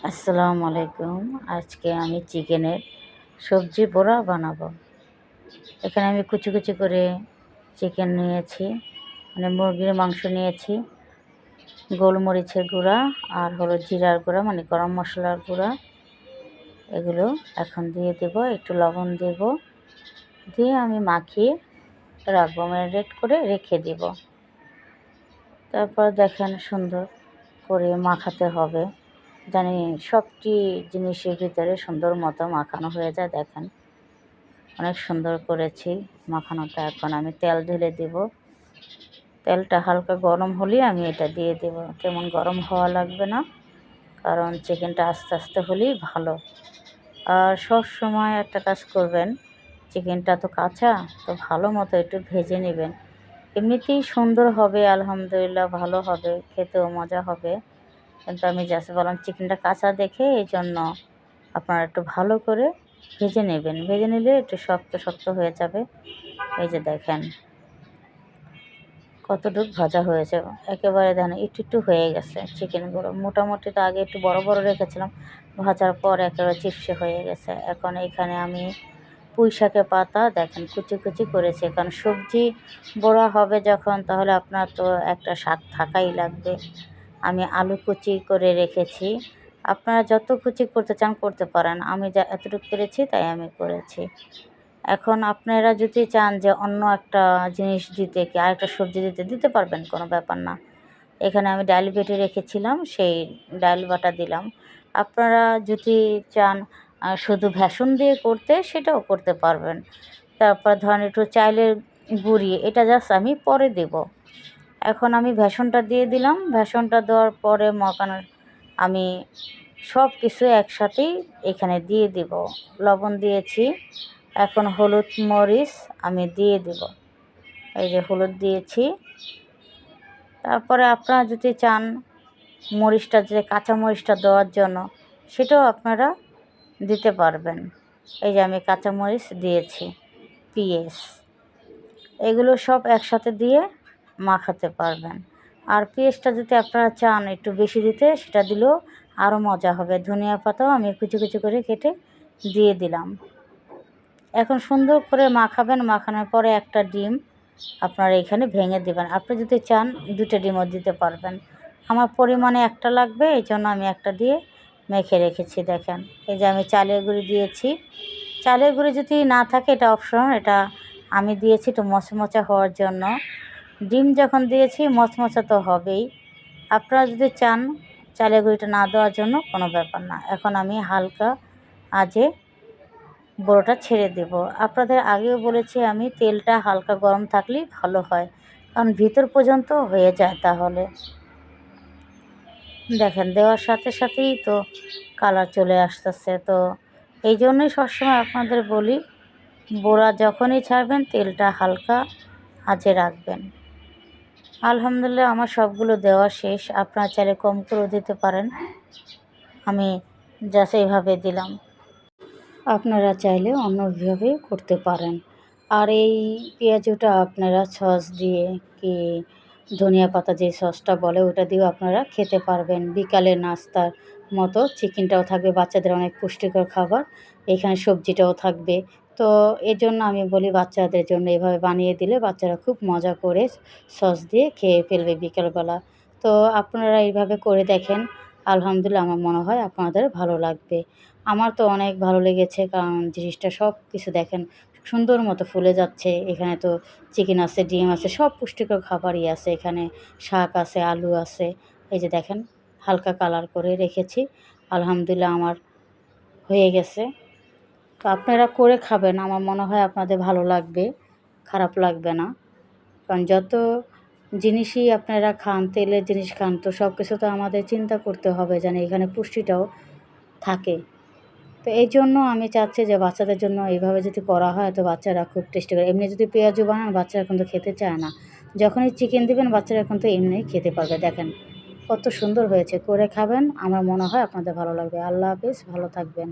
আসসালামু আলাইকুম। আজকে আমি চিকেনের সবজি বড়া বানাবো। এখানে আমি কুচি কুচি করে চিকেন নিয়েছি, মানে মুরগির মাংস নিয়েছি, গোলমরিচের গুঁড়া আর হলো জিরার গুঁড়া, মানে গরম মশলার গুঁড়া। এগুলো এখন দিয়ে দেব, একটু লবণ দেব, দিয়ে আমি মাখিয়ে রাখবো, ম্যারিনেট করে রেখে দেব। তারপর দেখেন সুন্দর করে মাখাতে হবে, জানি সবটি জিনিসের ভিতরে সুন্দর মতো মাখানো হয়ে যায়। দেখেন অনেক সুন্দর করেছি মাখানোটা। এখন আমি তেল ঢেলে দেব। তেলটা হালকা গরম হলেই আমি এটা দিয়ে দেব, তেমন গরম হওয়া লাগবে না, কারণ চিকেনটা আস্তে আস্তে হলেই ভালো। আর সব সময় একটা কাজ করবেন, চিকেনটা তো কাঁচা, তো ভালো মতো একটু ভেজে নেবেন। এমনিতেই সুন্দর হবে, আলহামদুলিল্লাহ ভালো হবে, খেতেও মজা হবে। কিন্তু আমি জাস্ট বললাম চিকেনটা কাঁচা দেখে, এই জন্য আপনারা একটু ভালো করে ভেজে নেবেন। ভেজে নিলে একটু শক্ত শক্ত হয়ে যাবে। এই যে দেখেন কতটুকু ভাজা হয়েছে, একেবারে দেখেন একটু একটু হয়ে গেছে চিকেনগুলো। মোটামুটি তো আগে একটু বড় বড় রেখেছিলাম, ভাজার পর একেবারে চিপসে হয়ে গেছে। এখন এখানে আমি পুঁই শাকের পাতা দেখেন কুচি কুচি করেছি, কারণ সবজি বড়া হবে যখন, তাহলে আপনার তো একটা শাক থাকাই লাগবে। আমি আলু কুচি করে রেখেছি, আপনারা যত কুচি করতে চান করতে পারেন, আমি যা এতটুকু পেরেছি তাই আমি করেছি। এখন আপনারা যদি চান যে অন্য একটা জিনিস দিতে, কি আরেকটা সবজি দিতে পারবেন, কোনো ব্যাপার না। এখানে আমি ডাল বেটে রেখেছিলাম, সেই ডাল বাটা দিলাম। আপনারা যদি চান শুধু ভেষণ দিয়ে করতে, সেটাও করতে পারবেন। তারপর ধরেন একটু চাইলের গুঁড়ি, এটা জাস্ট আমি পরে দেব। এখন আমি ভেষণটা দিয়ে দিলাম। ভেষণটা দেওয়ার পরে আমি সব কিছু একসাথেই এখানে দিয়ে দিব। লবণ দিয়েছি, এখন হলুদ মরিচ আমি দিয়ে দেব। এই যে হলুদ দিয়েছি। তারপরে আপনারা যদি চান মরিচটা, যে কাঁচা মরিচটা দেওয়ার জন্য, সেটাও আপনারা দিতে পারবেন। এই যে আমি কাঁচা মরিচ দিয়েছি, পেঁয়াজ, এগুলো সব একসাথে দিয়ে মাখাতে পারবেন। আর পেঁয়াজটা যদি আপনারা চান একটু বেশি দিতে, সেটা দিলেও আরও মজা হবে। ধনিয়া পাতাও আমি কুচি কুচি করে কেটে দিয়ে দিলাম। এখন সুন্দর করে মাখাবেন। মাখানোর পরে একটা ডিম আপনারা এখানে ভেঙে দেবেন। আপনি যদি চান 2টা ডিমও দিতে পারবেন। আমার পরিমাণে একটা লাগবে, এই জন্য আমি একটা দিয়ে মেখে রেখেছি। দেখেন এই যে আমি চালের গুঁড়ি দিয়েছি। চালের গুঁড়ি যদি না থাকে, এটা অপশনাল, এটা আমি দিয়েছি একটু মচমচা হওয়ার জন্য। ডিম যখন দিয়েছি মচমচা তো হবেই। আপনারা যদি চান চালের গুঁড়িটা না দেওয়ার জন্য, কোনো ব্যাপার না। এখন আমি হালকা আঁচে বড়াটা ছেড়ে দেব। আপনাদের আগেও বলেছি আমি, তেলটা হালকা গরম থাকলেই ভালো হয়, কারণ ভিতর পর্যন্ত হয়ে যায়। তাহলে দেখেন দেওয়ার সাথে সাথেই তো কালার চলে আসতেছে। তো এই জন্যই সবসময় আপনাদের বলি, বড়া যখনই ছাড়বেন তেলটা হালকা আঁচে রাখবেন। আলহামদুলিল্লাহ আমার সবগুলো দেওয়া শেষ। আপনারা চাইলে কম করেও দিতে পারেন, আমি জাস্ট এইভাবে দিলাম। আপনারা চাইলে অন্যভাবে করতে পারেন। আর এই পেঁয়াজুটা আপনারা সস দিয়ে, কি ধনিয়া পাতা যে সসটা বলে, ওটা দিয়েও আপনারা খেতে পারবেন। বিকালের নাস্তার মতো চিকেনটাও থাকবে, বাচ্চাদের অনেক পুষ্টিকর খাবার, এখানে সবজিটাও থাকবে। তো এজন্য আমি বলি বাচ্চাদের জন্য এভাবে বানিয়ে দিলে বাচ্চারা খুব মজা করে সস দিয়ে খেয়ে ফেলবে বিকালবেলা। তো আপনারা এইভাবে করে দেখেন, আলহামদুলিল্লাহ আমার মনে হয় আপনাদের ভালো লাগবে। আমার তো অনেক ভালো লেগেছে, কারণ জিনিসটা সব কিছু দেখেন সুন্দর মতো ফুলে যাচ্ছে। এখানে তো চিকেন আছে, ডিম আছে, সব পুষ্টিকর খাবারই আছে। এখানে শাক আছে, আলু আছে। এই যে দেখেন হালকা কালার করে রেখেছি। আলহামদুলিল্লাহ আমার হয়ে গেছে। তো আপনারা করে খাবেন, আমার মনে হয় আপনাদের ভালো লাগবে, খারাপ লাগবে না। কারণ যত জিনিসই আপনারা খান, তেলের জিনিস খান, তো সব কিছু তো আমাদের চিন্তা করতে হবে যেন এখানে পুষ্টিটাও থাকে। তো এই জন্য আমি চাচ্ছি যে বাচ্চাদের জন্য এইভাবে যদি করা হয়, তো বাচ্চারা খুব টেস্টি করে। এমনি যদি পেঁয়াজু বানান, বাচ্চারা কিন্তু খেতে চায় না। যখনই চিকেন দিবেন, বাচ্চারা কিন্তু এমনিই খেতে পারবে। দেখেন কত সুন্দর হয়েছে, করে খাবেন, আমার মনে হয় আপনাদের ভালো লাগবে। আল্লাহ হাফেজ, ভালো থাকবেন।